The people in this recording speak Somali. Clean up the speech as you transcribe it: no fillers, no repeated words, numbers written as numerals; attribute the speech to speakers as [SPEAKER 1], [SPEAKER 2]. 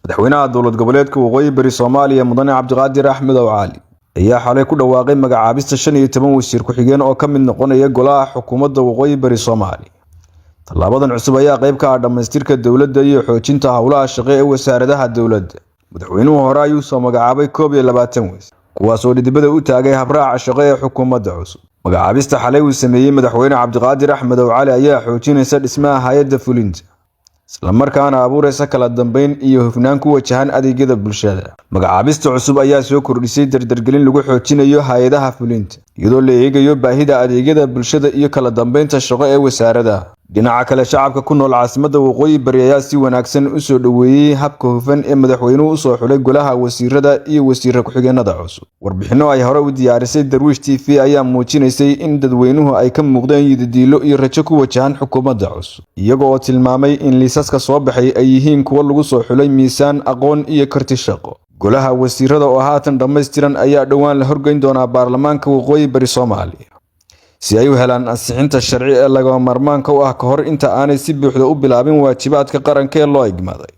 [SPEAKER 1] madaxweynaha dowlad goboleedka waqooyi bari Soomaaliya mudane Cabdiqaadir Axmed Cali ayaa xalay ku dhawaaqay magacaabista 15 wasiir ku xigeen oo ka mid noqonaya golaha xukuumadda waqooyi bari Soomaaliya. Talaabadan cusub ayaa qayb ka ah dhamaystirka dowladda iyo xoojinta hawlaha shaqo ee wasaaradaha dowladda. Madaxweynuhu hore ayuu soo magacaabay 21 wasiir kuwaas oo dibadda u taagay habraaca shaqo ee xukuumadda cusub. Magacaabista xalay uu sameeyay madaxweyne Cabdiqaadir Axmed Cali ayaa xoojinaysa dhismaha hay'adda fulinta isla markaana abuuraysa kala dambeyn iyo hufnaan ku wajahan adeegyada bulshada. Magacaabista cusub ayaa soo kordhisay dardargelin lagu xoojinayo hay'adaha fulinta iyadoo la eegayo baahida adeegyada bulshada iyo kala dambeynta shaqo ee wasaaradaha. Dhinaca kale, shacabka ku nool caasimadda waqooyi bari ayaa si wanaagsan u soo dhaweeyay habka hufan ee madaxweynuhu u soo xulay golaha wasiirada iyo wasiir ku-xigeenada cusub. Warbixino ay hore u diyaarisay Darwish TV ayaa muujinaysay in dadweynuhu ay ka muuqdeen yididiilo iyo rajo ku wajahan xukuumadda cusub, iyaga oo tilmaamay in liisaska soo baxay ay yihiin kuwo lagu soo xulay miisaan, aqoon iyo karti shaqo. Golaha wasiirada oo haatan dhammaystiran ayaa dhowaan la horgeyn doonaa baarlamaanka waqooyi bari Soomaaliya si ay u helaan ansixinta sharci ee lagama maarmaanka u ah ka hor inta aanay si buuxda u bilaabin waajibaadka qaranka ee loo igmaaday.